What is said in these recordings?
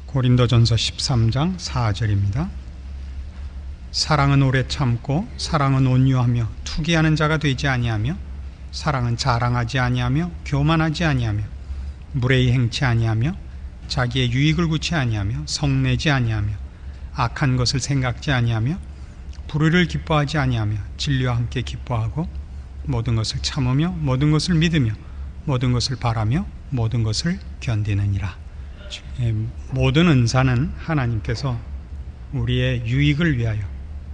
고린도전서 13장 4절입니다. 사랑은 오래 참고 사랑은 온유하며 투기하는 자가 되지 아니하며 사랑은 자랑하지 아니하며 교만하지 아니하며 무례히 행치 아니하며 자기의 유익을 구치 아니하며 성내지 아니하며 악한 것을 생각지 아니하며 불의를 기뻐하지 아니하며 진리와 함께 기뻐하고 모든 것을 참으며 모든 것을 믿으며 모든 것을 바라며 모든 것을 견디느니라. 모든 은사는 하나님께서 우리의 유익을 위하여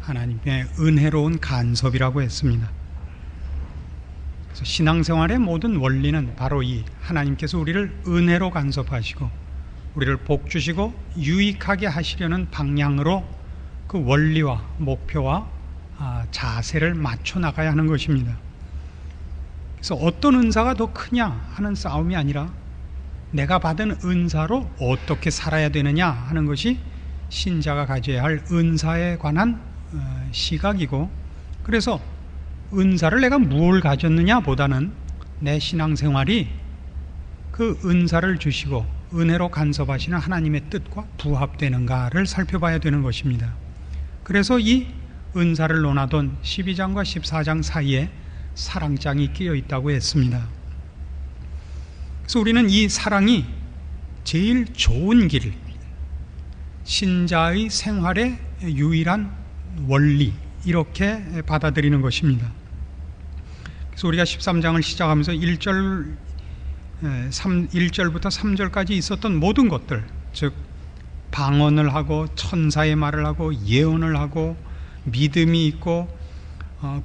하나님의 은혜로운 간섭이라고 했습니다. 그래서 신앙생활의 모든 원리는 바로 이 하나님께서 우리를 은혜로 간섭하시고 우리를 복 주시고 유익하게 하시려는 방향으로 그 원리와 목표와 자세를 맞춰 나가야 하는 것입니다. 그래서 어떤 은사가 더 크냐 하는 싸움이 아니라 내가 받은 은사로 어떻게 살아야 되느냐 하는 것이 신자가 가져야 할 은사에 관한 시각이고, 그래서 은사를 내가 무엇을 가졌느냐 보다는 내 신앙생활이 그 은사를 주시고 은혜로 간섭하시는 하나님의 뜻과 부합되는가를 살펴봐야 되는 것입니다. 그래서 이 은사를 논하던 12장과 14장 사이에 사랑장이 끼어 있다고 했습니다. 그래서 우리는 이 사랑이 제일 좋은 길, 신자의 생활의 유일한 원리, 이렇게 받아들이는 것입니다. 그래서 우리가 13장을 시작하면서 1절부터 3절까지 있었던 모든 것들, 즉 방언을 하고 천사의 말을 하고 예언을 하고 믿음이 있고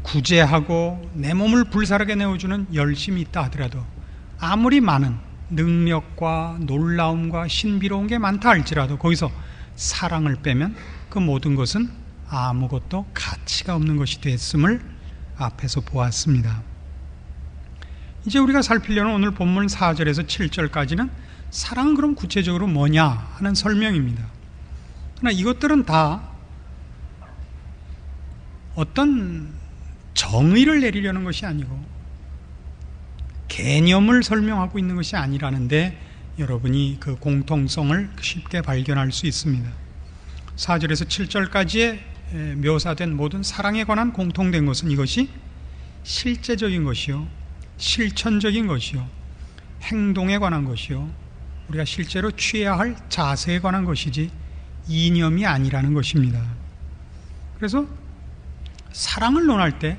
구제하고 내 몸을 불사르게 내어주는 열심이 있다 하더라도 아무리 많은 능력과 놀라움과 신비로운 게 많다 할지라도 거기서 사랑을 빼면 그 모든 것은 아무것도 가치가 없는 것이 됐음을 앞에서 보았습니다. 이제 우리가 살피려는 오늘 본문 4절에서 7절까지는 사랑은 그럼 구체적으로 뭐냐 하는 설명입니다. 그러나 이것들은 다 어떤 정의를 내리려는 것이 아니고 개념을 설명하고 있는 것이 아니라는데 여러분이 그 공통성을 쉽게 발견할 수 있습니다. 4절에서 7절까지의 묘사된 모든 사랑에 관한 공통된 것은 이것이 실제적인 것이요, 실천적인 것이요, 행동에 관한 것이요, 우리가 실제로 취해야 할 자세에 관한 것이지 이념이 아니라는 것입니다. 그래서 사랑을 논할 때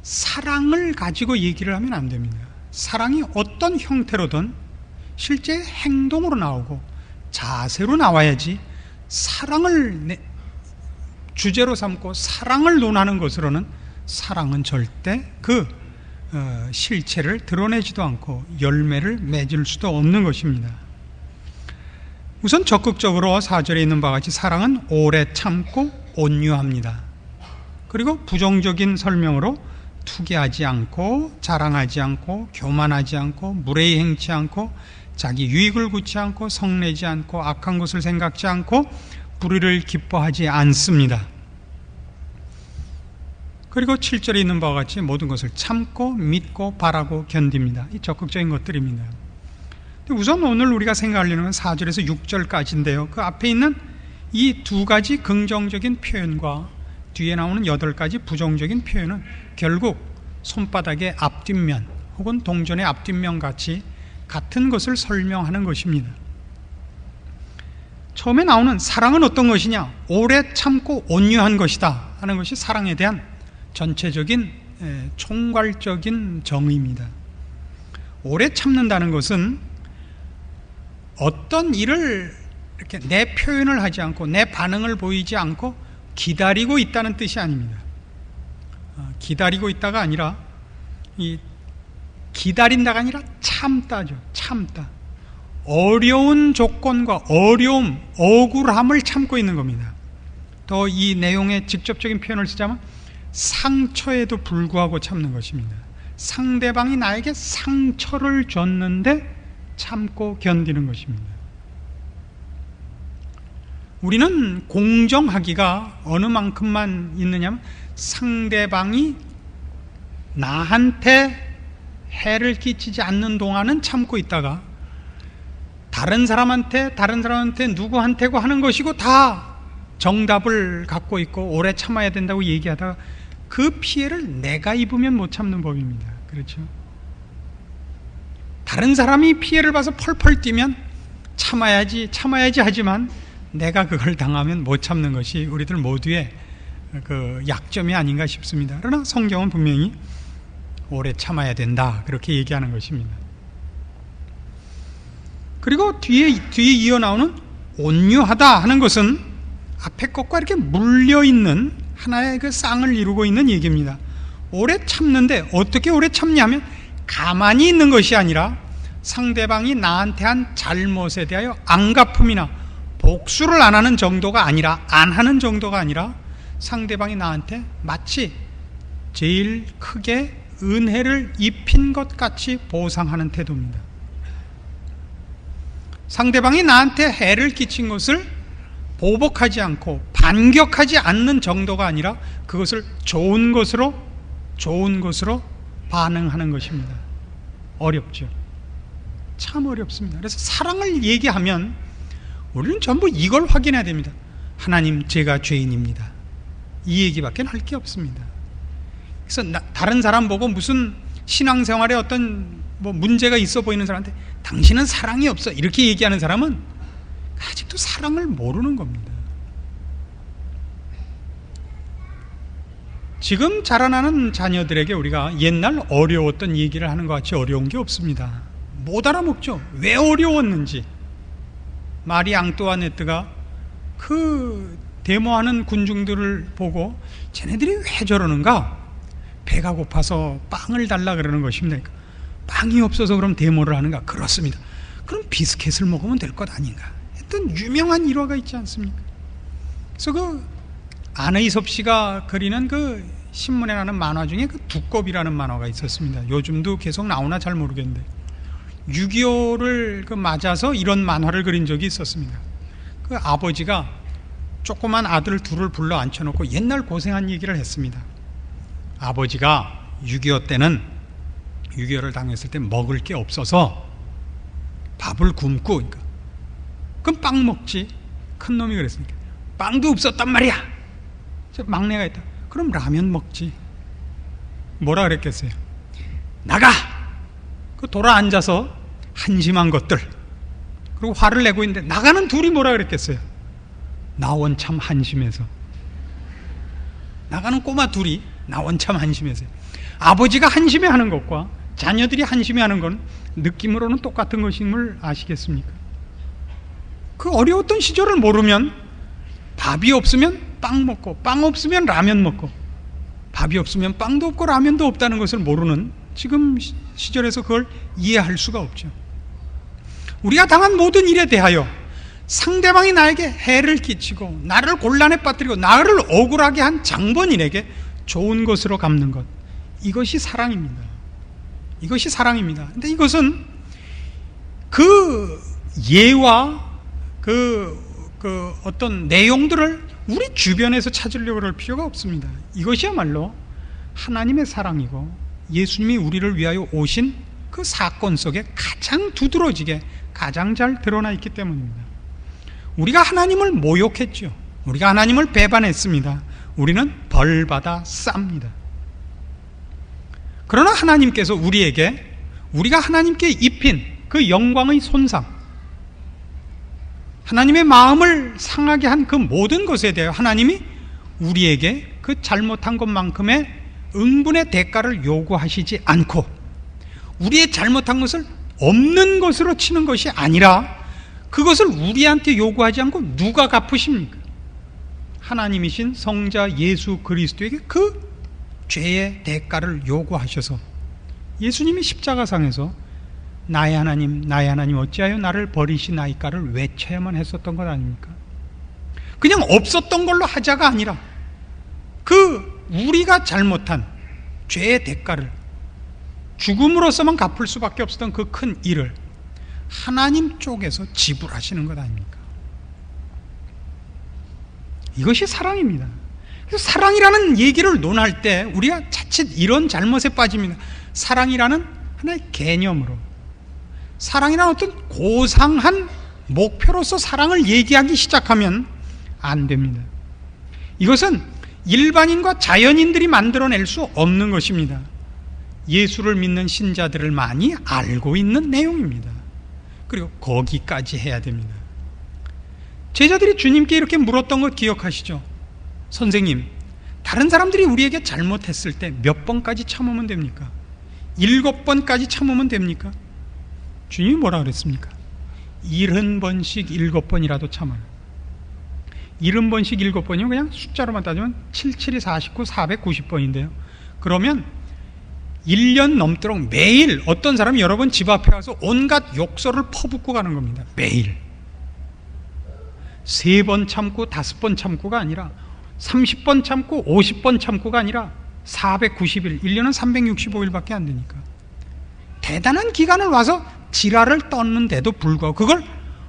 사랑을 가지고 얘기를 하면 안 됩니다. 사랑이 어떤 형태로든 실제 행동으로 나오고 자세로 나와야지, 사랑을 주제로 삼고 사랑을 논하는 것으로는 사랑은 절대 그 실체를 드러내지도 않고 열매를 맺을 수도 없는 것입니다. 우선 적극적으로 4절에 있는 바와 같이 사랑은 오래 참고 온유합니다. 그리고 부정적인 설명으로 투기하지 않고 자랑하지 않고 교만하지 않고 무례히 행치 않고 자기 유익을 구치 않고 성내지 않고 악한 것을 생각지 않고 불의를 기뻐하지 않습니다. 그리고 7절에 있는 바와 같이 모든 것을 참고 믿고 바라고 견딥니다. 이 적극적인 것들입니다. 우선 오늘 우리가 생각하려는 건 4절에서 6절까지인데요. 그 앞에 있는 이 두 가지 긍정적인 표현과 뒤에 나오는 8가지 부정적인 표현은 결국 손바닥의 앞뒷면 혹은 동전의 앞뒷면 같이 같은 것을 설명하는 것입니다. 처음에 나오는 사랑은 어떤 것이냐, 오래 참고 온유한 것이다 하는 것이 사랑에 대한 전체적인 총괄적인 정의입니다. 오래 참는다는 것은 어떤 일을 이렇게 내 표현을 하지 않고 내 반응을 보이지 않고 기다리고 있다는 뜻이 아닙니다. 기다리고 있다가 아니라 기다린다가 아니라 참다죠. 참다. 어려운 조건과 어려움, 억울함을 참고 있는 겁니다. 더 이 내용의 직접적인 표현을 쓰자면 상처에도 불구하고 참는 것입니다. 상대방이 나에게 상처를 줬는데 참고 견디는 것입니다. 우리는 공정하기가 어느 만큼만 있느냐면 상대방이 나한테 해를 끼치지 않는 동안은 참고 있다가 다른 사람한테 누구한테고 하는 것이고 다 정답을 갖고 있고 오래 참아야 된다고 얘기하다가 그 피해를 내가 입으면 못 참는 법입니다. 그렇죠? 다른 사람이 피해를 봐서 펄펄 뛰면 참아야지 하지만 내가 그걸 당하면 못 참는 것이 우리들 모두의 그 약점이 아닌가 싶습니다. 그러나 성경은 분명히 오래 참아야 된다 그렇게 얘기하는 것입니다. 그리고 뒤에 이어 나오는 온유하다 하는 것은 앞에 것과 이렇게 물려있는 하나의 그 쌍을 이루고 있는 얘기입니다. 오래 참는데 어떻게 오래 참냐면 가만히 있는 것이 아니라 상대방이 나한테 한 잘못에 대하여 안갚음이나 복수를 안 하는 정도가 아니라 상대방이 나한테 마치 제일 크게 은혜를 입힌 것 같이 보상하는 태도입니다. 상대방이 나한테 해를 끼친 것을 보복하지 않고 반격하지 않는 정도가 아니라 그것을 좋은 것으로 반응하는 것입니다. 어렵죠. 참 어렵습니다. 그래서 사랑을 얘기하면 우리는 전부 이걸 확인해야 됩니다. 하나님, 제가 죄인입니다. 이 얘기밖에 할 게 없습니다. 그래서 다른 사람 보고 무슨 신앙생활에 어떤 문제가 있어 보이는 사람한테 당신은 사랑이 없어 이렇게 얘기하는 사람은 아직도 사랑을 모르는 겁니다. 지금 자라나는 자녀들에게 우리가 옛날 어려웠던 얘기를 하는 것 같이 어려운 게 없습니다. 못 알아먹죠. 왜 어려웠는지. 마리 앙뚜아네트가 그 데모하는 군중들을 보고 쟤네들이 왜 저러는가? 배가 고파서 빵을 달라 그러는 것입니다. 빵이 없어서 그럼 데모를 하는가? 그렇습니다. 그럼 비스켓을 먹으면 될 것 아닌가? 했던 유명한 일화가 있지 않습니까? 그래서 그 안의섭 씨가 그리는 그 신문에 나는 만화 중에 그 두껍이라는 만화가 있었습니다. 요즘도 계속 나오나 잘 모르겠는데 6.25를 그 맞아서 이런 만화를 그린 적이 있었습니다. 그 아버지가 조그만 아들 둘을 불러 앉혀놓고 옛날 고생한 얘기를 했습니다. 아버지가 6.25 때는 6.25를 당했을 때 먹을 게 없어서 밥을 굶고 그러니까 그럼 빵 먹지. 큰 놈이 그랬으니까 빵도 없었단 말이야. 막내가 있다. 그럼 라면 먹지. 뭐라 그랬겠어요? 나가! 그 돌아 앉아서 한심한 것들 그리고 화를 내고 있는데 나가는 둘이 뭐라 그랬겠어요? 나 원참 한심해서. 나가는 꼬마 둘이 나 원참 한심해서. 아버지가 한심해하는 것과 자녀들이 한심해하는 건 느낌으로는 똑같은 것임을 아시겠습니까? 그 어려웠던 시절을 모르면 밥이 없으면 빵 먹고 빵 없으면 라면 먹고 밥이 없으면 빵도 없고 라면도 없다는 것을 모르는 지금 시절에서 그걸 이해할 수가 없죠. 우리가 당한 모든 일에 대하여 상대방이 나에게 해를 끼치고 나를 곤란에 빠뜨리고 나를 억울하게 한 장본인에게 좋은 것으로 갚는 것, 이것이 사랑입니다. 이것이 사랑입니다. 근데 이것은 그 예와 그 어떤 내용들을 우리 주변에서 찾으려고 할 필요가 없습니다. 이것이야말로 하나님의 사랑이고 예수님이 우리를 위하여 오신 그 사건 속에 가장 두드러지게 가장 잘 드러나 있기 때문입니다. 우리가 하나님을 모욕했죠. 우리가 하나님을 배반했습니다. 우리는 벌받아 쌉니다. 그러나 하나님께서 우리가 하나님께 입힌 그 영광의 손상, 하나님의 마음을 상하게 한 그 모든 것에 대해 하나님이 우리에게 그 잘못한 것만큼의 응분의 대가를 요구하시지 않고 우리의 잘못한 것을 없는 것으로 치는 것이 아니라 그것을 우리한테 요구하지 않고 누가 갚으십니까? 하나님이신 성자 예수 그리스도에게 그 죄의 대가를 요구하셔서 예수님이 십자가상에서 나의 하나님 어찌하여 나를 버리시나이까를 외쳐야만 했었던 것 아닙니까? 그냥 없었던 걸로 하자가 아니라 그 우리가 잘못한 죄의 대가를 죽음으로서만 갚을 수밖에 없었던 그 큰 일을 하나님 쪽에서 지불하시는 것 아닙니까? 이것이 사랑입니다. 그래서 사랑이라는 얘기를 논할 때 우리가 자칫 이런 잘못에 빠집니다. 사랑이라는 하나의 개념으로 사랑이란 어떤 고상한 목표로서 사랑을 얘기하기 시작하면 안 됩니다. 이것은 일반인과 자연인들이 만들어낼 수 없는 것입니다. 예수를 믿는 신자들을 많이 알고 있는 내용입니다. 그리고 거기까지 해야 됩니다. 제자들이 주님께 이렇게 물었던 것 기억하시죠? 선생님, 다른 사람들이 우리에게 잘못했을 때 몇 번까지 참으면 됩니까? 7번까지 참으면 됩니까? 주님이 뭐라 그랬습니까? 70번씩 7번이라도 참아요. 70번씩 7번이면 그냥 숫자로만 따지면 77이 49, 490번인데요. 그러면 1년 넘도록 매일 어떤 사람이 여러 번 집 앞에 와서 온갖 욕설을 퍼붓고 가는 겁니다. 매일. 3번 참고 5번 참고가 아니라 30번 참고 50번 참고가 아니라 490일, 1년은 365일밖에 안 되니까 대단한 기간을 와서 지랄을 떴는데도 불구하고 그걸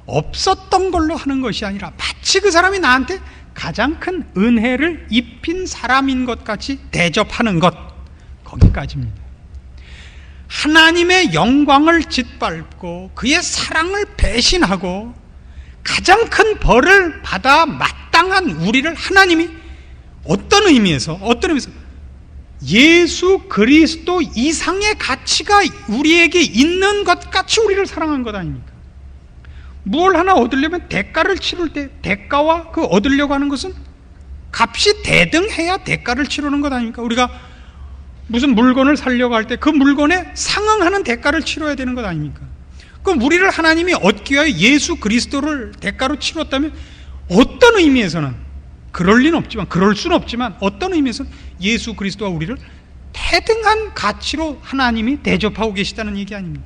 없었던 걸로 하는 것이 아니라 마치 그 사람이 나한테 가장 큰 은혜를 입힌 사람인 것 같이 대접하는 것, 거기까지입니다. 하나님의 영광을 짓밟고 그의 사랑을 배신하고 가장 큰 벌을 받아 마땅한 우리를 하나님이 어떤 의미에서 예수 그리스도 이상의 가치가 우리에게 있는 것 같이 우리를 사랑한 것 아닙니까? 뭘 하나 얻으려면 대가를 치를 때 대가와 그 얻으려고 하는 것은 값이 대등해야 대가를 치르는 것 아닙니까? 우리가 무슨 물건을 사려고 할 때 그 물건에 상응하는 대가를 치러야 되는 것 아닙니까? 그럼 우리를 하나님이 얻기 위하여 예수 그리스도를 대가로 치렀다면 어떤 의미에서는 그럴 수는 없지만 어떤 의미에서는 예수 그리스도와 우리를 대등한 가치로 하나님이 대접하고 계시다는 얘기 아닙니까?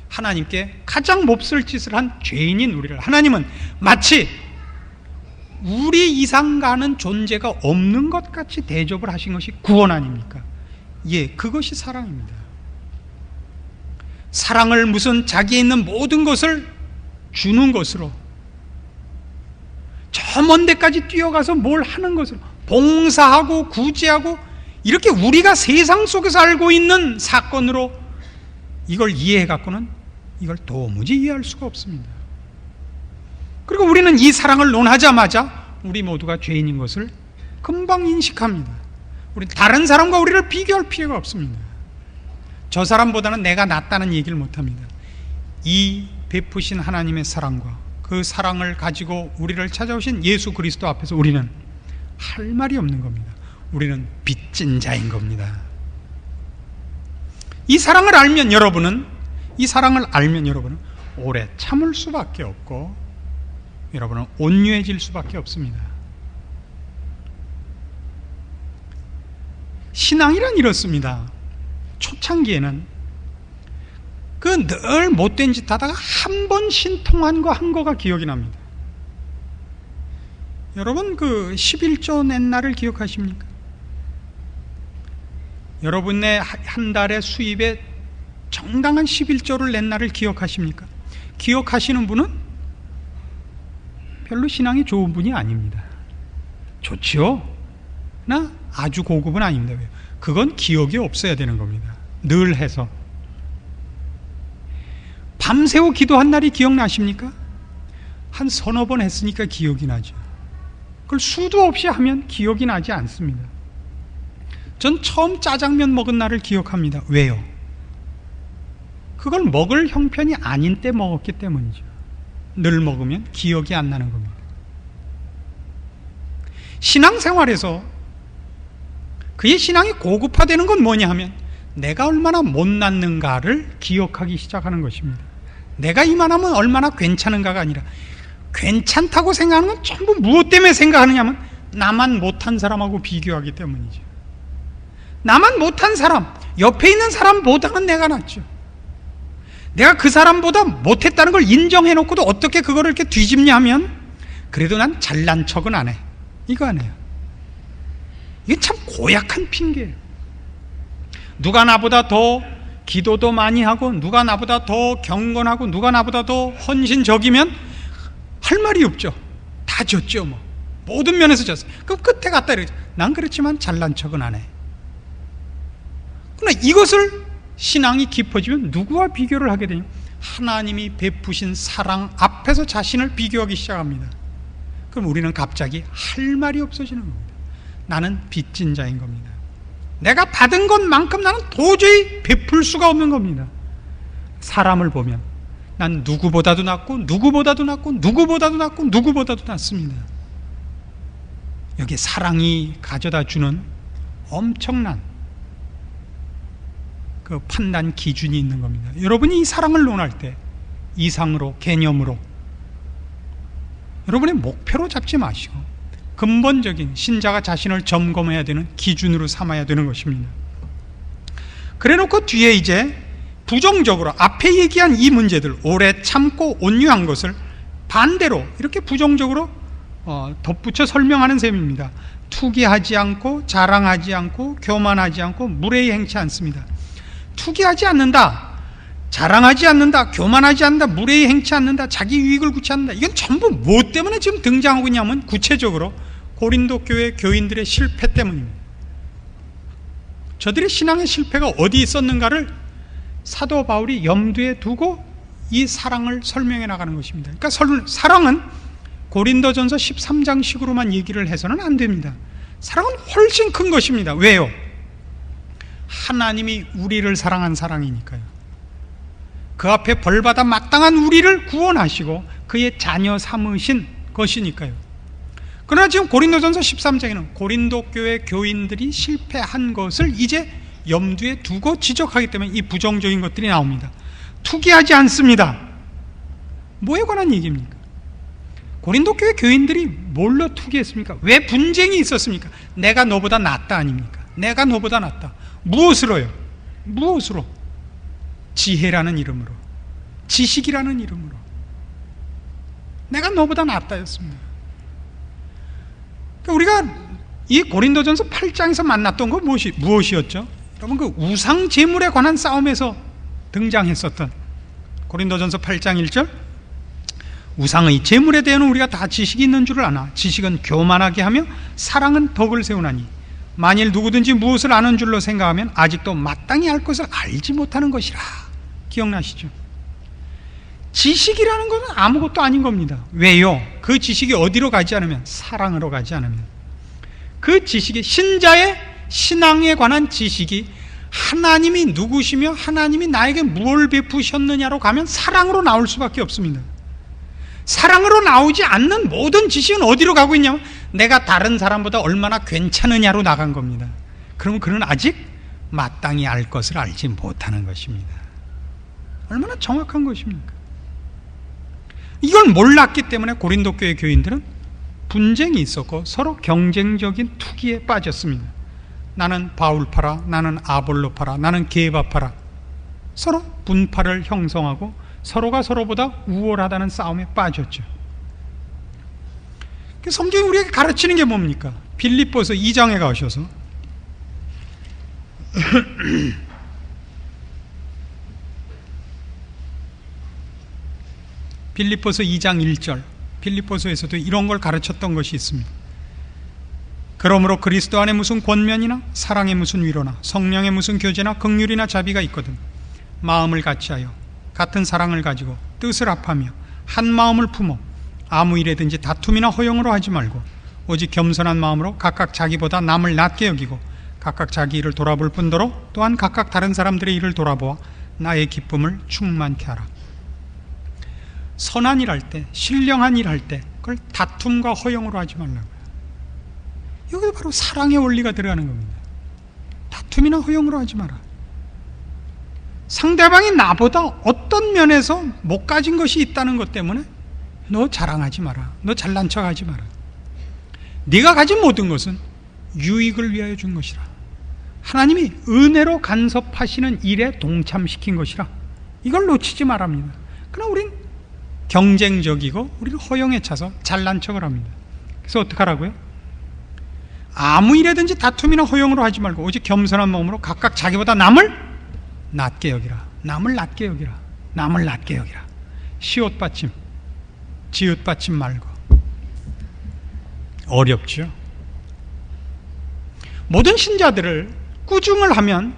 하나님께 가장 몹쓸 짓을 한 죄인인 우리를 하나님은 마치 우리 이상 가는 존재가 없는 것 같이 대접을 하신 것이 구원 아닙니까? 예, 그것이 사랑입니다. 사랑을 무슨 자기에 있는 모든 것을 주는 것으로, 저 먼 데까지 뛰어가서 뭘 하는 것으로, 봉사하고 구제하고, 이렇게 우리가 세상 속에서 알고 있는 사건으로 이걸 이해해 갖고는 이걸 도무지 이해할 수가 없습니다. 그리고 우리는 이 사랑을 논하자마자 우리 모두가 죄인인 것을 금방 인식합니다. 우리 다른 사람과 우리를 비교할 필요가 없습니다. 저 사람보다는 내가 낫다는 얘기를 못합니다. 이 베푸신 하나님의 사랑과 그 사랑을 가지고 우리를 찾아오신 예수 그리스도 앞에서 우리는 할 말이 없는 겁니다. 우리는 빚진 자인 겁니다. 이 사랑을 알면 여러분은 오래 참을 수밖에 없고 여러분은 온유해질 수밖에 없습니다. 신앙이란 이렇습니다. 초창기에는 그 늘 못된 짓 하다가 한 번 신통한 거 한 거가 기억이 납니다. 여러분 그 11조 낸 날을 기억하십니까? 여러분의 한 달의 수입에 정당한 11조를 낸 날을 기억하십니까? 기억하시는 분은 별로 신앙이 좋은 분이 아닙니다. 좋지요? 나 아주 고급은 아닙니다. 그건 기억이 없어야 되는 겁니다. 늘 해서. 밤새워 기도한 날이 기억나십니까? 한 서너 번 했으니까 기억이 나죠. 그걸 수도 없이 하면 기억이 나지 않습니다. 전 처음 짜장면 먹은 날을 기억합니다. 왜요? 그걸 먹을 형편이 아닌 때 먹었기 때문이죠. 늘 먹으면 기억이 안 나는 겁니다. 신앙생활에서 그의 신앙이 고급화되는 건 뭐냐 하면 내가 얼마나 못났는가를 기억하기 시작하는 것입니다. 내가 이만하면 얼마나 괜찮은가가 아니라 괜찮다고 생각하는 건 전부 무엇 때문에 생각하느냐면 나만 못한 사람하고 비교하기 때문이죠. 나만 못한 사람, 옆에 있는 사람보다는 내가 낫죠. 내가 그 사람보다 못했다는 걸 인정해놓고도 어떻게 그거를 이렇게 뒤집냐 하면 그래도 난 잘난 척은 안 해. 이거 안 해요. 이게 참 고약한 핑계예요. 누가 나보다 더 기도도 많이 하고 누가 나보다 더 경건하고 누가 나보다 더 헌신적이면 할 말이 없죠. 다 졌죠. 뭐 모든 면에서 졌어요. 그럼 끝에 갖다 이러죠. 난 그렇지만 잘난 척은 안 해. 그러나 이것을 신앙이 깊어지면 누구와 비교를 하게 되냐? 하나님이 베푸신 사랑 앞에서 자신을 비교하기 시작합니다. 그럼 우리는 갑자기 할 말이 없어지는 겁니다. 나는 빚진 자인 겁니다. 내가 받은 것만큼 나는 도저히 베풀 수가 없는 겁니다. 사람을 보면 난 누구보다도 낫고 누구보다도 낫고 누구보다도 낫고 누구보다도 낫습니다. 여기 사랑이 가져다 주는 엄청난 그 판단 기준이 있는 겁니다. 여러분이 이 사랑을 논할 때 이상으로, 개념으로, 여러분의 목표로 잡지 마시고 근본적인 신자가 자신을 점검해야 되는 기준으로 삼아야 되는 것입니다. 그래놓고 뒤에 이제 부정적으로 앞에 얘기한 이 문제들, 오래 참고 온유한 것을 반대로 이렇게 부정적으로 덧붙여 설명하는 셈입니다. 투기하지 않고, 자랑하지 않고, 교만하지 않고, 무례히 행치 않습니다. 투기하지 않는다, 자랑하지 않는다, 교만하지 않는다, 무례히 행치 않는다, 자기 유익을 구치 않는다. 이건 전부 무엇 때문에 지금 등장하고 있냐면 구체적으로 고린도 교회 교인들의 실패 때문입니다. 저들의 신앙의 실패가 어디 있었는가를 사도 바울이 염두에 두고 이 사랑을 설명해 나가는 것입니다. 그러니까 사랑은 고린도전서 13장식으로만 얘기를 해서는 안 됩니다. 사랑은 훨씬 큰 것입니다. 왜요? 하나님이 우리를 사랑한 사랑이니까요. 그 앞에 벌받아 마땅한 우리를 구원하시고 그의 자녀 삼으신 것이니까요. 그러나 지금 고린도전서 13장에는 고린도 교회 교인들이 실패한 것을 이제 염두에 두고 지적하기 때문에 이 부정적인 것들이 나옵니다. 투기하지 않습니다. 뭐에 관한 얘기입니까? 고린도 교회 교인들이 뭘로 투기했습니까? 왜 분쟁이 있었습니까? 내가 너보다 낫다 아닙니까? 내가 너보다 낫다. 무엇으로요? 무엇으로? 지혜라는 이름으로, 지식이라는 이름으로. 내가 너보다 낫다였습니다. 그러니까 우리가 이 고린도전서 8장에서 만났던 건 무엇이었죠? 여러분, 그 우상 제물에 관한 싸움에서 등장했었던 고린도전서 8장 1절, 우상의 제물에 대해서는 우리가 다 지식이 있는 줄을 아나 지식은 교만하게 하며 사랑은 덕을 세우나니 만일 누구든지 무엇을 아는 줄로 생각하면 아직도 마땅히 알 것을 알지 못하는 것이라. 기억나시죠? 지식이라는 것은 아무것도 아닌 겁니다. 왜요? 그 지식이 어디로 가지 않으면, 사랑으로 가지 않으면, 그 지식이, 신자의 신앙에 관한 지식이 하나님이 누구시며 하나님이 나에게 무엇을 베푸셨느냐로 가면 사랑으로 나올 수밖에 없습니다. 사랑으로 나오지 않는 모든 지식은 어디로 가고 있냐면 내가 다른 사람보다 얼마나 괜찮으냐로 나간 겁니다. 그러면 그는 아직 마땅히 알 것을 알지 못하는 것입니다. 얼마나 정확한 것입니까? 이걸 몰랐기 때문에 고린도 교회 교인들은 분쟁이 있었고 서로 경쟁적인 투기에 빠졌습니다. 나는 바울 파라, 나는 아볼로 파라, 나는 게바 파라. 서로 분파를 형성하고 서로가 서로보다 우월하다는 싸움에 빠졌죠. 성경이 우리에게 가르치는 게 뭡니까? 빌립보서 2장에 가셔서 빌립보서 2장 1절, 빌립보서에서도 이런 걸 가르쳤던 것이 있습니다. 그러므로 그리스도 안에 무슨 권면이나 사랑의 무슨 위로나 성령의 무슨 교제나 긍휼이나 자비가 있거든 마음을 같이하여 같은 사랑을 가지고 뜻을 합하며 한 마음을 품어 아무 일에든지 다툼이나 허용으로 하지 말고 오직 겸손한 마음으로 각각 자기보다 남을 낮게 여기고 각각 자기 일을 돌아볼 뿐더러 또한 각각 다른 사람들의 일을 돌아보아 나의 기쁨을 충만케 하라. 선한 일 할 때, 신령한 일 할 때 그걸 다툼과 허용으로 하지 말라고요. 여기 바로 사랑의 원리가 들어가는 겁니다. 다툼이나 허용으로 하지 마라. 상대방이 나보다 어떤 면에서 못 가진 것이 있다는 것 때문에 너 자랑하지 마라. 너 잘난 척하지 마라. 네가 가진 모든 것은 유익을 위하여 준 것이라. 하나님이 은혜로 간섭하시는 일에 동참시킨 것이라. 이걸 놓치지 말합니다. 그러나 우린 경쟁적이고 우리는 허용에 차서 잘난 척을 합니다. 그래서 어떻게 하라고요? 아무 일에든지 다툼이나 허용으로 하지 말고 오직 겸손한 마음으로 각각 자기보다 남을 낮게 여기라. 남을 낮게 여기라. 남을 낮게 여기라. 시옷 받침, 지읒 받침 말고. 어렵죠. 모든 신자들을 꾸중을 하면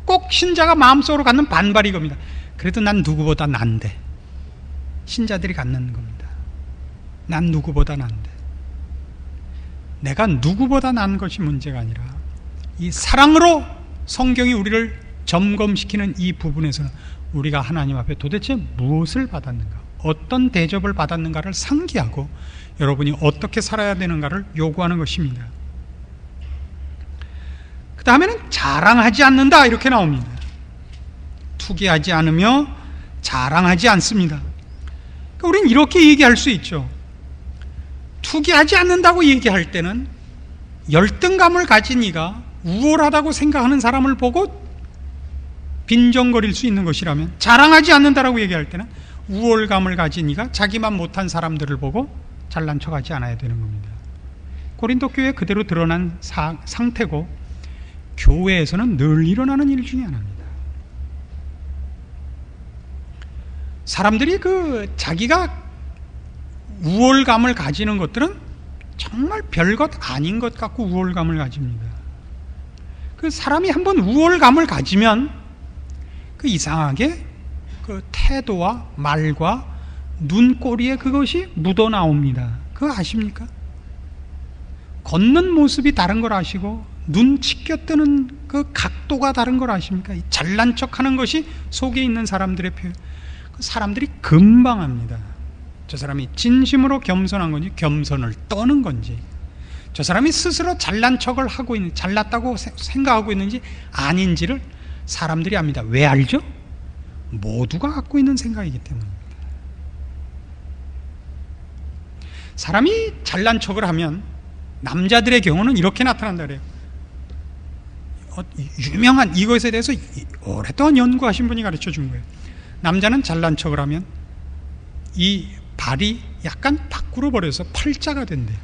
꼭 신자가 마음속으로 갖는 반발이 이겁니다. 그래도 난 누구보다 난데. 신자들이 갖는 겁니다. 난 누구보다 난데. 내가 누구보다 난 것이 문제가 아니라 이 사랑으로 성경이 우리를 점검시키는 이 부분에서는 우리가 하나님 앞에 도대체 무엇을 받았는가, 어떤 대접을 받았는가를 상기하고 여러분이 어떻게 살아야 되는가를 요구하는 것입니다. 그 다음에는 자랑하지 않는다 이렇게 나옵니다. 투기하지 않으며 자랑하지 않습니다. 그러니까 우리는 이렇게 얘기할 수 있죠. 투기하지 않는다고 얘기할 때는 열등감을 가진 이가 우월하다고 생각하는 사람을 보고 빈정거릴 수 있는 것이라면, 자랑하지 않는다라고 얘기할 때는 우월감을 가진 이가 자기만 못한 사람들을 보고 잘난 척하지 않아야 되는 겁니다. 고린도 교회에 그대로 드러난 상태고 교회에서는 늘 일어나는 일 중에 하나입니다. 사람들이 자기가 우월감을 가지는 것들은 정말 별것 아닌 것 같고 우월감을 가집니다. 그 사람이 한번 우월감을 가지면 이상하게 태도와 말과 눈꼬리에 그것이 묻어나옵니다. 그거 아십니까? 걷는 모습이 다른 걸 아시고 눈 치켜뜨는 그 각도가 다른 걸 아십니까? 잘난 척하는 것이 속에 있는 사람들의 표현. 사람들이 금방 합니다. 저 사람이 진심으로 겸손한 건지 겸손을 떠는 건지, 저 사람이 스스로 잘난 척을 하고 있는, 잘났다고 생각하고 있는지 아닌지를 사람들이 압니다. 왜 알죠? 모두가 갖고 있는 생각이기 때문입니다. 사람이 잘난 척을 하면 남자들의 경우는 이렇게 나타난다 그래요. 유명한 이것에 대해서 오랫동안 연구하신 분이 가르쳐 준 거예요. 남자는 잘난 척을 하면 이 발이 약간 밖으로 벌어서 팔자가 된대요.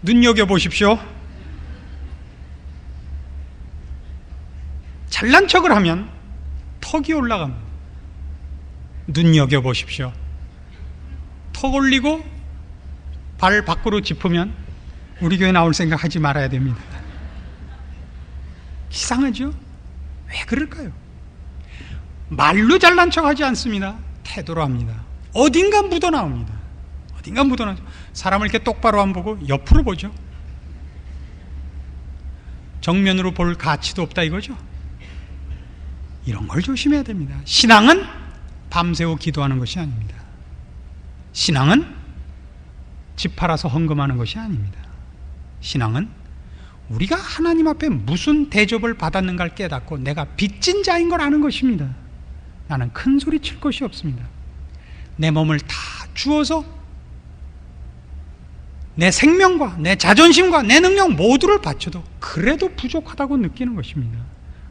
눈여겨보십시오. 잘난 척을 하면 턱이 올라갑니다. 눈여겨보십시오. 턱 올리고 발 밖으로 짚으면 우리 교회 나올 생각 하지 말아야 됩니다. 이상하죠? 왜 그럴까요? 말로 잘난 척 하지 않습니다. 태도로 합니다. 어딘가 묻어나옵니다. 어딘가 묻어나죠. 사람을 이렇게 똑바로 안 보고 옆으로 보죠. 정면으로 볼 가치도 없다 이거죠. 이런 걸 조심해야 됩니다. 신앙은 밤새워 기도하는 것이 아닙니다. 신앙은 집 팔아서 헌금하는 것이 아닙니다. 신앙은 우리가 하나님 앞에 무슨 대접을 받았는가를 깨닫고 내가 빚진 자인 걸 아는 것입니다. 나는 큰 소리 칠 것이 없습니다. 내 몸을 다 주어서 내 생명과 내 자존심과 내 능력 모두를 바쳐도 그래도 부족하다고 느끼는 것입니다.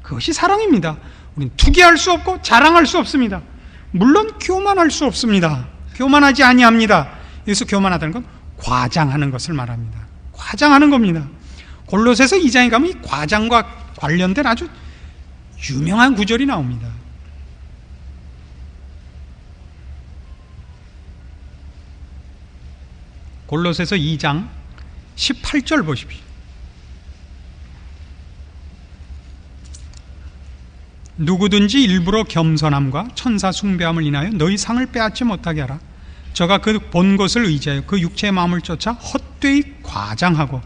그것이 사랑입니다. 우린 투기할 수 없고 자랑할 수 없습니다. 물론 교만할 수 없습니다. 교만하지 아니합니다. 여기서 교만하다는 건 과장하는 것을 말합니다. 과장하는 겁니다. 골로새서 2장에 가면 이 과장과 관련된 아주 유명한 구절이 나옵니다. 골로새서 2장 18절 보십시오. 누구든지 일부러 겸손함과 천사 숭배함을 인하여 너희 상을 빼앗지 못하게 하라. 저가 그 본 것을 의지하여 그 육체의 마음을 쫓아 헛되이 과장하고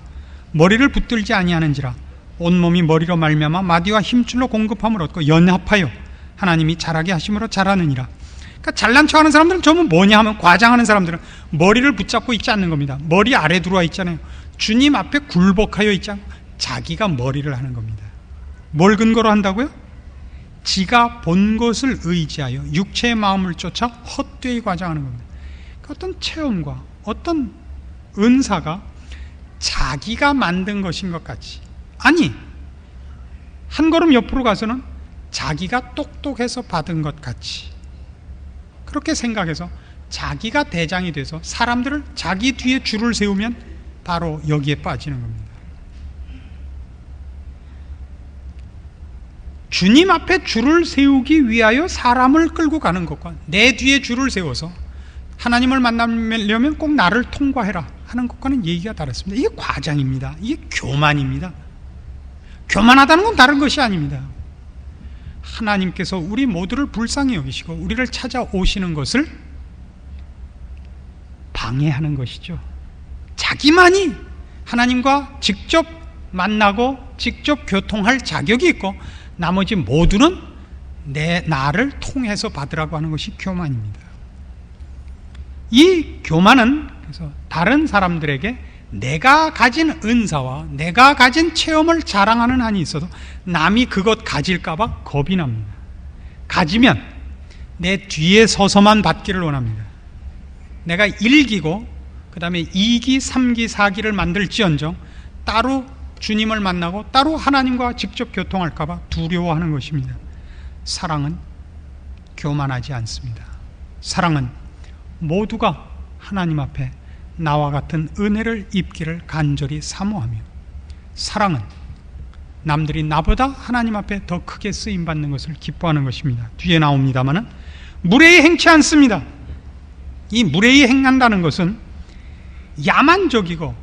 머리를 붙들지 아니하는지라. 온몸이 머리로 말미암아 마디와 힘줄로 공급함을 얻고 연합하여 하나님이 자라게 하심으로 자라느니라. 그러니까 잘난 척하는 사람들은 전부 뭐냐 하면, 과장하는 사람들은 머리를 붙잡고 있지 않는 겁니다. 머리 아래 들어와 있잖아요. 주님 앞에 굴복하여 있지 않고 자기가 머리를 하는 겁니다. 뭘 근거로 한다고요? 지가 본 것을 의지하여 육체의 마음을 쫓아 헛되이 과장하는 겁니다. 그러니까 어떤 체험과 어떤 은사가 자기가 만든 것인 것 같이, 아니 한 걸음 옆으로 가서는 자기가 똑똑해서 받은 것 같이 그렇게 생각해서 자기가 대장이 돼서 사람들을 자기 뒤에 줄을 세우면 바로 여기에 빠지는 겁니다. 주님 앞에 줄을 세우기 위하여 사람을 끌고 가는 것과 내 뒤에 줄을 세워서 하나님을 만나려면 꼭 나를 통과해라, 하는 것과는 얘기가 다릅니다. 이게 과장입니다. 이게 교만입니다. 교만하다는 건 다른 것이 아닙니다. 하나님께서 우리 모두를 불쌍히 여기시고 우리를 찾아오시는 것을 방해하는 것이죠. 자기만이 하나님과 직접 만나고 직접 교통할 자격이 있고 나머지 모두는 나를 통해서 받으라고 하는 것이 교만입니다. 이 교만은 그래서 다른 사람들에게 내가 가진 은사와 내가 가진 체험을 자랑하는 한이 있어도 남이 그것 가질까봐 겁이 납니다. 가지면 내 뒤에 서서만 받기를 원합니다. 내가 1기고 그 다음에 2기, 3기, 4기를 만들지언정 따로 주님을 만나고 따로 하나님과 직접 교통할까봐 두려워하는 것입니다. 사랑은 교만하지 않습니다. 사랑은 모두가 하나님 앞에 나와 같은 은혜를 입기를 간절히 사모하며, 사랑은 남들이 나보다 하나님 앞에 더 크게 쓰임받는 것을 기뻐하는 것입니다. 뒤에 나옵니다마는 무례히 행치 않습니다. 이 무례히 행한다는 것은 야만적이고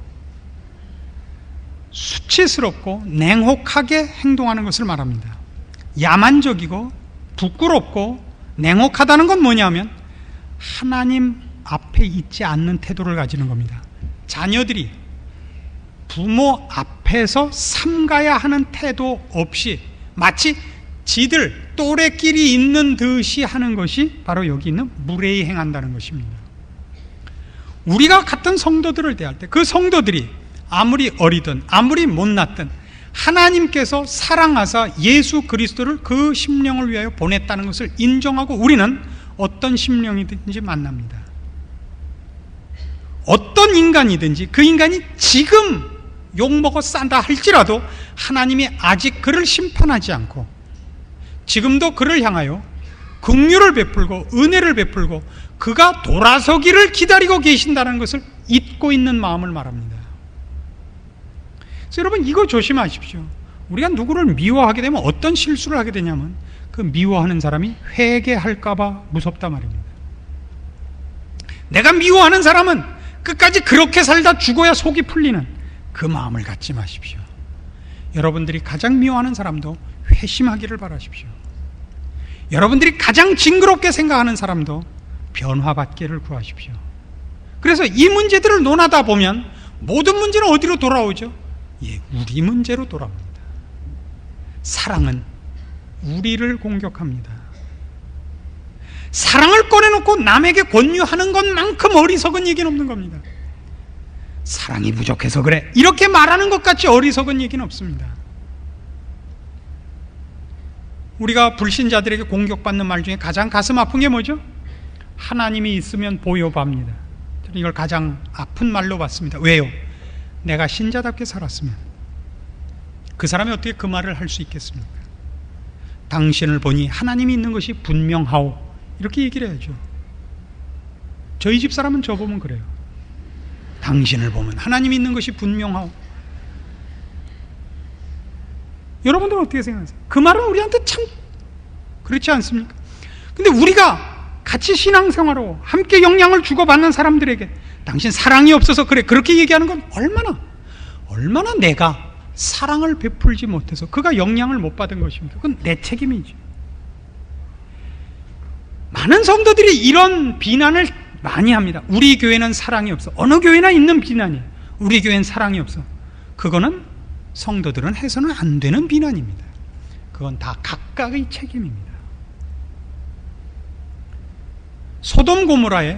수치스럽고 냉혹하게 행동하는 것을 말합니다. 야만적이고 부끄럽고 냉혹하다는 건 뭐냐면 하나님 앞에 있지 않는 태도를 가지는 겁니다. 자녀들이 부모 앞에서 삼가야 하는 태도 없이 마치 지들 또래끼리 있는 듯이 하는 것이 바로 여기 있는 무례히 행한다는 것입니다. 우리가 같은 성도들을 대할 때 그 성도들이 아무리 어리든 아무리 못났든 하나님께서 사랑하사 예수 그리스도를 그 심령을 위하여 보냈다는 것을 인정하고 우리는 어떤 심령이든지 만납니다. 어떤 인간이든지 그 인간이 지금 욕먹어 싼다 할지라도 하나님이 아직 그를 심판하지 않고 지금도 그를 향하여 긍휼을 베풀고 은혜를 베풀고 그가 돌아서기를 기다리고 계신다는 것을 잊고 있는 마음을 말합니다. 그래서 여러분 이거 조심하십시오. 우리가 누구를 미워하게 되면 어떤 실수를 하게 되냐면 그 미워하는 사람이 회개할까봐 무섭다 말입니다. 내가 미워하는 사람은 끝까지 그렇게 살다 죽어야 속이 풀리는 그 마음을 갖지 마십시오. 여러분들이 가장 미워하는 사람도 회심하기를 바라십시오. 여러분들이 가장 징그럽게 생각하는 사람도 변화받기를 구하십시오. 그래서 이 문제들을 논하다 보면 모든 문제는 어디로 돌아오죠? 예, 우리 문제로 돌아옵니다. 사랑은 우리를 공격합니다. 사랑을 꺼내놓고 남에게 권유하는 것만큼 어리석은 얘기는 없는 겁니다. 사랑이 부족해서 그래 이렇게 말하는 것 같이 어리석은 얘기는 없습니다. 우리가 불신자들에게 공격받는 말 중에 가장 가슴 아픈 게 뭐죠? 하나님이 있으면 보여봅니다. 저는 이걸 가장 아픈 말로 봤습니다. 왜요? 내가 신자답게 살았으면 그 사람이 어떻게 그 말을 할 수 있겠습니까? 당신을 보니 하나님이 있는 것이 분명하오 이렇게 얘기를 해야죠. 저희 집 사람은 저 보면 그래요. 당신을 보면 하나님이 있는 것이 분명하오. 여러분들은 어떻게 생각하세요? 그 말은 우리한테 참 그렇지 않습니까? 근데 우리가 같이 신앙생활하고 함께 영향을 주고받는 사람들에게 당신 사랑이 없어서 그래 그렇게 얘기하는 건 얼마나 내가 사랑을 베풀지 못해서 그가 영향을 못 받은 것입니다. 그건 내 책임이죠. 많은 성도들이 이런 비난을 많이 합니다. 우리 교회는 사랑이 없어. 어느 교회나 있는 비난이에요. 우리 교회는 사랑이 없어. 그거는 성도들은 해서는 안 되는 비난입니다. 그건 다 각각의 책임입니다. 소돔 고모라에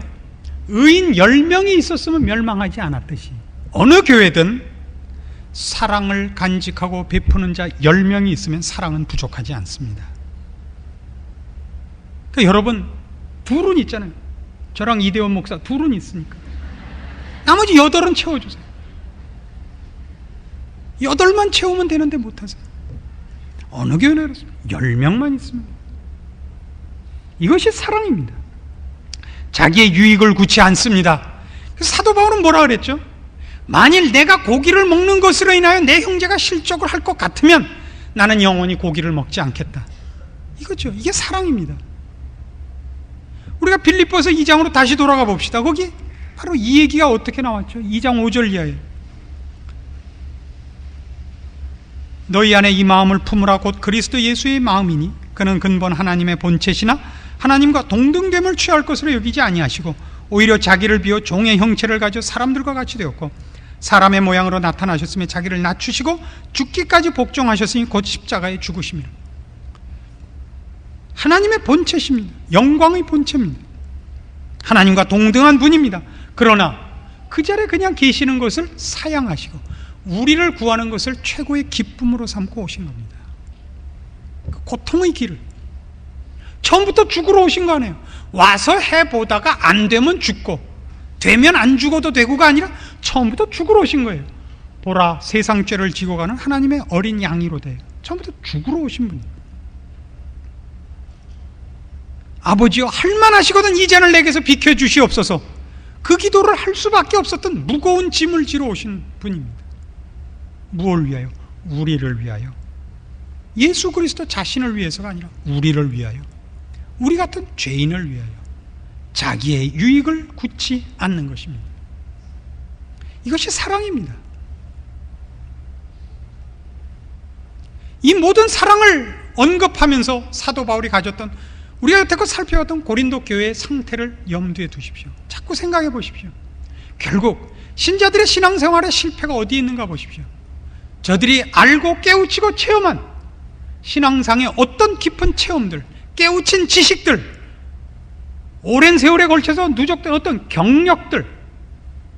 의인 10명이 있었으면 멸망하지 않았듯이 어느 교회든 사랑을 간직하고 베푸는 자 10명이 있으면 사랑은 부족하지 않습니다. 그러니까 여러분 둘은 있잖아요. 저랑 이대원 목사 둘은 있으니까 나머지 8은 채워주세요. 8만 채우면 되는데 못하세요. 어느 교회나 그렇습니다. 10명만 있으면 이것이 사랑입니다. 자기의 유익을 구치 않습니다. 사도 바울은 뭐라 그랬죠? 만일 내가 고기를 먹는 것으로 인하여 내 형제가 실족을 할 것 같으면 나는 영원히 고기를 먹지 않겠다. 이거죠. 이게 사랑입니다. 우리가 빌립보서 2장으로 다시 돌아가 봅시다. 거기 바로 이 얘기가 어떻게 나왔죠? 2장 5절 이하에 너희 안에 이 마음을 품으라 곧 그리스도 예수의 마음이니 그는 근본 하나님의 본체시나 하나님과 동등됨을 취할 것으로 여기지 아니하시고 오히려 자기를 비워 종의 형체를 가져 사람들과 같이 되었고 사람의 모양으로 나타나셨으며 자기를 낮추시고 죽기까지 복종하셨으니 곧 십자가에 죽으심이라. 하나님의 본체십니다. 영광의 본체입니다. 하나님과 동등한 분입니다. 그러나 그 자리에 그냥 계시는 것을 사양하시고 우리를 구하는 것을 최고의 기쁨으로 삼고 오신 겁니다. 그 고통의 길을 처음부터 죽으러 오신 거 아니에요. 와서 해보다가 안 되면 죽고 되면 안 죽어도 되고가 아니라 처음부터 죽으러 오신 거예요. 보라 세상 죄를 지고 가는 하나님의 어린 양이로 돼요. 처음부터 죽으러 오신 분이에요. 아버지여 할만하시거든 이제는 내게서 비켜주시옵소서. 그 기도를 할 수밖에 없었던 무거운 짐을 지러 오신 분입니다. 무엇을 위하여? 우리를 위하여. 예수 그리스도 자신을 위해서가 아니라 우리를 위하여, 우리 같은 죄인을 위하여 자기의 유익을 굳지 않는 것입니다. 이것이 사랑입니다. 이 모든 사랑을 언급하면서 사도 바울이 가졌던, 우리가 여태껏 살펴왔던 고린도 교회의 상태를 염두에 두십시오. 자꾸 생각해 보십시오. 결국 신자들의 신앙생활의 실패가 어디에 있는가 보십시오. 저들이 알고 깨우치고 체험한 신앙상의 어떤 깊은 체험들, 깨우친 지식들, 오랜 세월에 걸쳐서 누적된 어떤 경력들,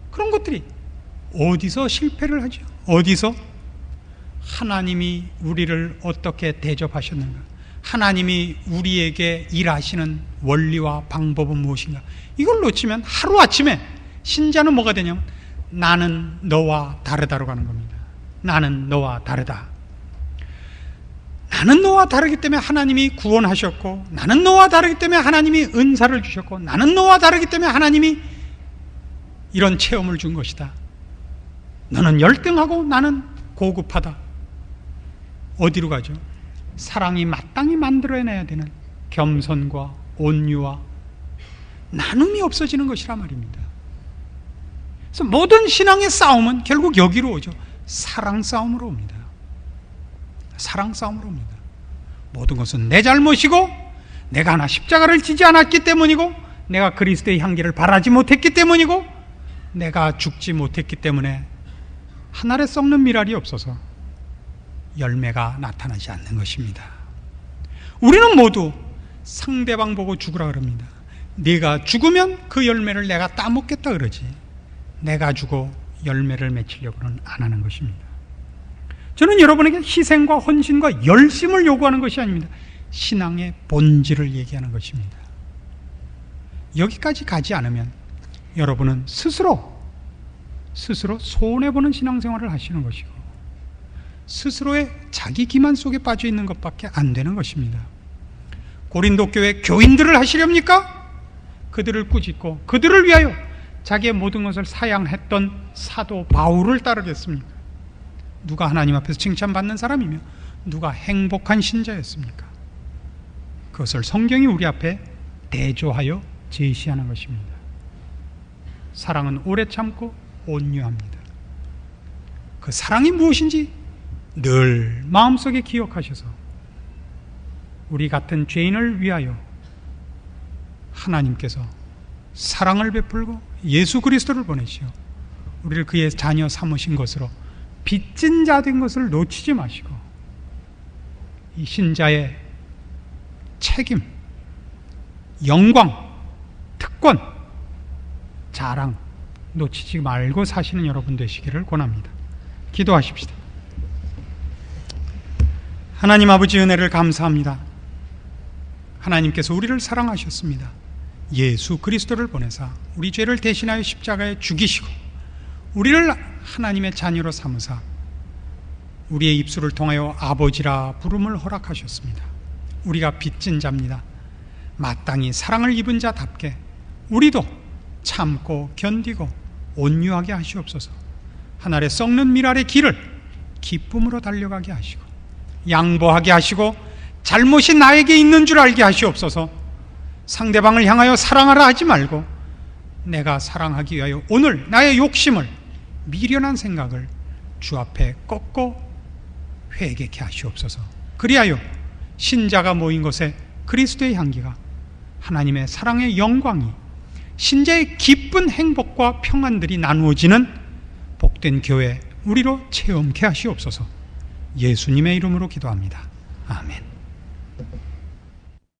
그런 것들이 어디서 실패를 하죠? 어디서 하나님이 우리를 어떻게 대접하셨는가, 하나님이 우리에게 일하시는 원리와 방법은 무엇인가, 이걸 놓치면 하루아침에 신자는 뭐가 되냐면 나는 너와 다르다로 가는 겁니다. 나는 너와 다르다. 나는 너와 다르기 때문에 하나님이 구원하셨고, 나는 너와 다르기 때문에 하나님이 은사를 주셨고, 나는 너와 다르기 때문에 하나님이 이런 체험을 준 것이다. 너는 열등하고 나는 고급하다. 어디로 가죠? 사랑이 마땅히 만들어내야 되는 겸손과 온유와 나눔이 없어지는 것이라 말입니다. 그래서 모든 신앙의 싸움은 결국 여기로 오죠. 사랑 싸움으로 옵니다. 사랑 싸움으로 옵니다. 모든 것은 내 잘못이고, 내가 하나 십자가를 지지 않았기 때문이고, 내가 그리스도의 향기를 바라지 못했기 때문이고, 내가 죽지 못했기 때문에 한 알에 썩는 밀알이 없어서 열매가 나타나지 않는 것입니다. 우리는 모두 상대방 보고 죽으라 그럽니다. 네가 죽으면 그 열매를 내가 따먹겠다 그러지, 내가 죽어 열매를 맺히려고는 안 하는 것입니다. 저는 여러분에게 희생과 헌신과 열심을 요구하는 것이 아닙니다. 신앙의 본질을 얘기하는 것입니다. 여기까지 가지 않으면 여러분은 스스로 손해보는 신앙생활을 하시는 것이고, 스스로의 자기 기만 속에 빠져 있는 것밖에 안 되는 것입니다. 고린도 교회 교인들을 하시렵니까? 그들을 꾸짖고 그들을 위하여 자기의 모든 것을 사양했던 사도 바울을 따르겠습니까? 누가 하나님 앞에서 칭찬받는 사람이며 누가 행복한 신자였습니까? 그것을 성경이 우리 앞에 대조하여 제시하는 것입니다. 사랑은 오래 참고 온유합니다. 그 사랑이 무엇인지 늘 마음속에 기억하셔서 우리 같은 죄인을 위하여 하나님께서 사랑을 베풀고 예수 그리스도를 보내시어 우리를 그의 자녀 삼으신 것으로 빚진 자 된 것을 놓치지 마시고, 이 신자의 책임, 영광, 특권, 자랑 놓치지 말고 사시는 여러분 되시기를 권합니다. 기도하십시다. 하나님 아버지, 은혜를 감사합니다. 하나님께서 우리를 사랑하셨습니다. 예수 그리스도를 보내사 우리 죄를 대신하여 십자가에 죽이시고 우리를 하나님의 자녀로 삼으사 우리의 입술을 통하여 아버지라 부름을 허락하셨습니다. 우리가 빚진 자입니다. 마땅히 사랑을 입은 자답게 우리도 참고 견디고 온유하게 하시옵소서. 하늘에 썩는 밀알의 길을 기쁨으로 달려가게 하시고 양보하게 하시고 잘못이 나에게 있는 줄 알게 하시옵소서. 상대방을 향하여 사랑하라 하지 말고 내가 사랑하기 위하여 오늘 나의 욕심을, 미련한 생각을 주 앞에 꺾고 회개케 하시옵소서. 그리하여 신자가 모인 곳에 그리스도의 향기가, 하나님의 사랑의 영광이, 신자의 기쁜 행복과 평안들이 나누어지는 복된 교회 우리로 체험케 하시옵소서. 예수님의 이름으로 기도합니다. 아멘.